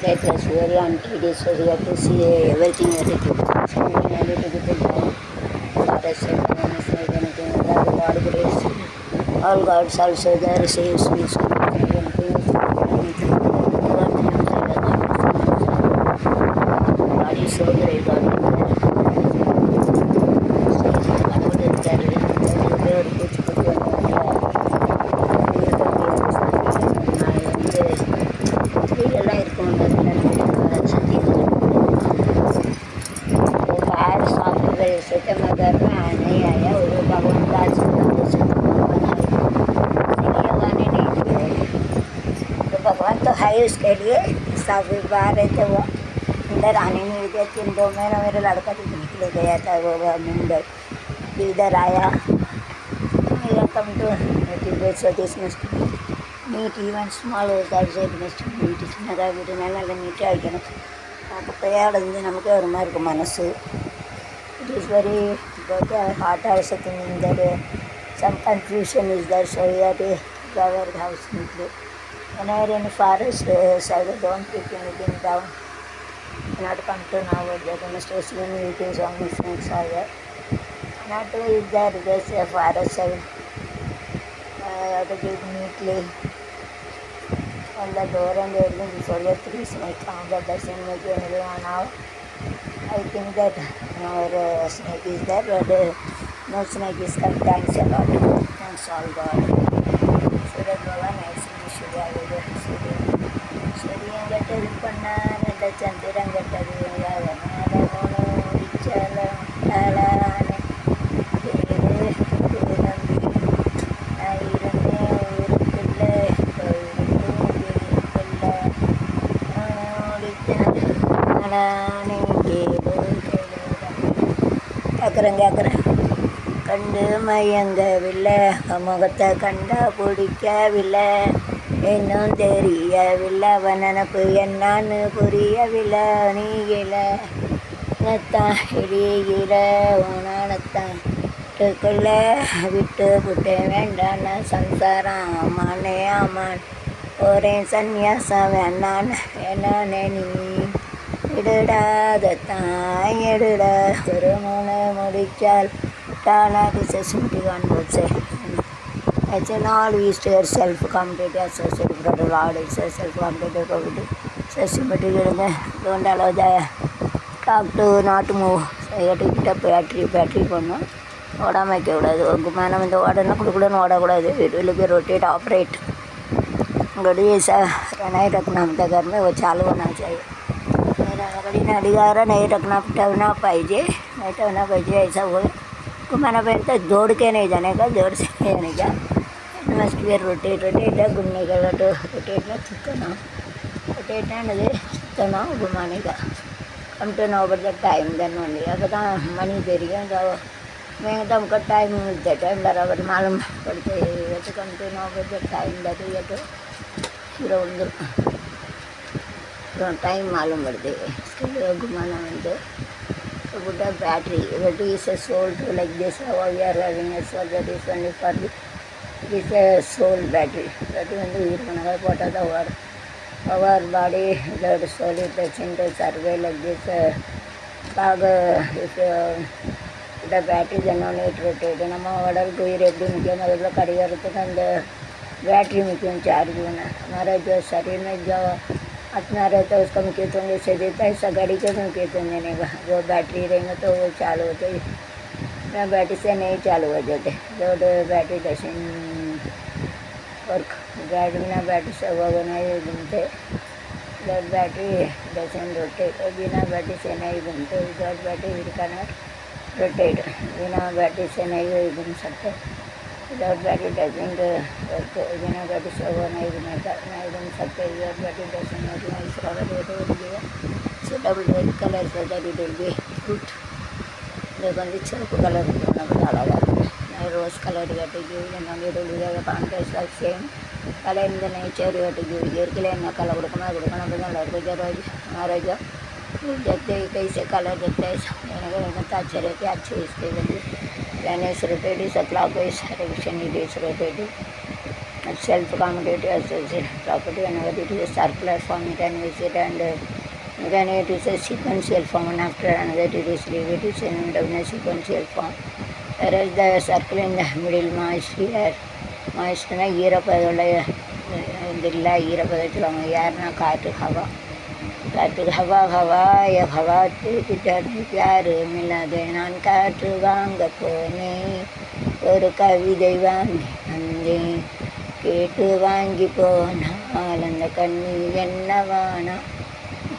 Okay, it was very untedious, so we had to see everything at a glance. So we needed to get down forest and anything that God grace. All gods also there saves me so anything. God is so great, God is இதெல்லாம் இருக்கும் बाहर software से मगर में नहीं आया वो भगवान का आशीर्वाद से लगाने नहीं दिए तो भगवान तो है उसके लिए सब बाहर रहते वो अंदर आने नहीं दिए 3-2 महीना मेरा लड़का तो निकल गया था वो मुंबई इधर आया come to so this must meet even small outside must meet சின்னதாக வீட்டுனால நல்லா நீட்டாக வைக்கணும் அப்போ கையாளது நமக்கே ஒரு மாதிரி இருக்கும் மனசு. It is very good. Heart also thinking that some confusion is there, so we have to cover the house neatly. When I are in the forest side, don't pick anything down. Not come to now, they're going to stay seeing meetings on the snakes are there. Not to is there, there's a forest side. I have to keep neatly on the door and everything before the 3 snakes come. That doesn't make anyone out. I think that our snake is there, but no snake is come. Thanks a lot. Thanks all God. So that Baba nice should have it. So we get a panna and the chandiran get a கண்டு மயங்கவில்லை முகத்தை கண்டா பிடிக்கவில்லை இன்னும் தெரியவில்லை அவன் நினப்பு என்னான்னு புரியவில்லை நீகிலத்தான் இடிகிற உனானத்தான் வீட்டுக்குள்ள விட்டு விட்டு வேண்டான சம்சாரம் ஆமானே ஆமான் ஒரே சந்நியாசம் வேண்டான் என்னே நீ எடுடாதான் எடுட ஒரு மூணு முடிச்சால் டானாக்கு செசிமிட்டி காண்போச்சு ஆக்சுவலாக all east self competitive associate from lord self competitive covid செசிமிட்டி இருங்க don't allow the dog to not move கிட்ட பேட்ரி பண்ணணும் ஓடாமல் வைக்கக்கூடாது குமானம் இந்த ஓடனா கொடுக்கூடன்னு ஓடக்கூடாது it will be rotate operate गड़ी ऐसा नहीं रखना हमच्या घर में वो चालू होना चाहिए गडीने अडिगारा नहीं रखना ठेवना पाहिजे नहीं ठेवना पाहिजे ऐसा वो घुमाना पहले जोड़ के नहीं जाने का जोड़ से नहीं जाने का मस्ट बी रोटेट घूमने का रोटेट में थुकना रोटेट थुकना घुमाने का come to know but the time then only अगर मनी दे रही है तो मैं तो हमको टाइम मिलता है टाइम बराबर मालूम पड़ते तो come to know but the time देते ये तो फिर टाइम मालूम पड़ते इसके लिए घुमाना मिलते तो बुढ़ा battery is a soul to like this how we are having a soul that is only for this soul battery வந்து யூஸ் பண்ணாத போட்டால் தான் our body that soul is touching to survey like this bag if the battery then only it rotate நம்ம உடலுக்கு உயிர் எப்படி முக்கியம் அதில் கடிகாரத்துக்கு அந்த बैटरी मुख्य चार्ज होना हमारा जो शरीर में जो अपना रहता है उसका मुख्य तो जैसे देता है ऐसा गाड़ी का मुख्य तो देने का जो बैटरी रहेंगे तो वो चालू होते ना बैटरी से नहीं चालू हो जाते जो बैटरी डशन वर्क गाड़ी बिना बैटरी से हुआ नहीं घूमते जब बैटरी डशन रोटेट बिना बैटरी से नहीं घूमते जब बैटरी विकाना रोटेट बिना बैटरी से नहीं घूम सकते विदाउट बैटरी डजंट वर्क बिना बैटरी से हुआ नहीं घूम सकते without battery doesn't so double red colour से that it will be good देखो chalk colour rose colour same colour in the nature इयरकली कलर रोज देखते कैसे कलर देखते हैं अच्छे रहते अच्छे इसके planets rotate is a clockwise direction it is rotating self-commutative associative property. Whenever it is a circular form, you can use it, and when it is a sequential form, and after another it is leave, it is in a sequential form. Whereas the circle in the middle, moisture, moisture ஈரப்பதோட இதில் ஈரப்பதம் சொல்லுவாங்க. யாருன்னா காற்று, ஹவா. காற்று ஹவா ஹவா ஹவா தூக்கிட்டாரு யாரு மில்லாதே, நான் காற்று வாங்க போனேன், ஒரு கவிதை வாங்கி வந்தேன், கேட்டு வாங்கி போனால் அந்த கண்ணி என்னவானா,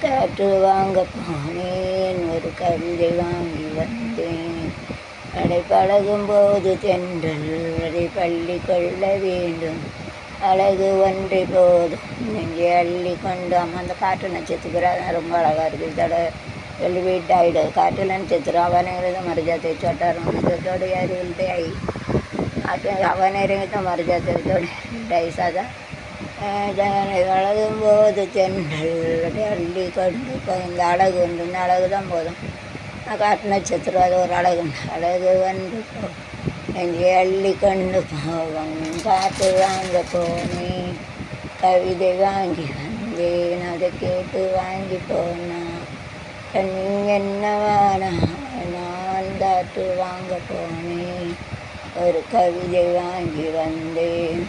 காற்று வாங்க போனேன், ஒரு கவிதை வாங்கி வந்தேன், அதை பழகும்போது தென்றல் அதை பள்ளி கொள்ள வேண்டும், அழகு ஒன்றை போதும் நெஞ்சை அள்ளி கொண்டோம். அந்த காற்று நட்சத்திரம் ரொம்ப அழகாக இருக்குது. இதோட வெல்வெட் ஆகிடும். காற்று நட்சத்திரம் அவனேருந்து மறு जाते छोटा रंग यार उल्टे आई आटे அவனேருந்து तो मर जाते ஐசாதா அழகும்போது தென்றல் அள்ளி கொண்டு இந்த அழகு உண்டு. இந்த அழகு தான் போதும். காற்று நட்சத்திரம் அது ஒரு அழகு உண்டு. அழகு வந்து நெஞ்சை அள்ளி கொண்டு போவோம், காற்று வாங்க போனேன், கவிதை வாங்கி வந்தேன், அதை கேட்டு வாங்கி போனான், கண்ணி என்னவானா, நான் காற்று வாங்க போனேன், ஒரு கவிதை வாங்கி வந்தேன்.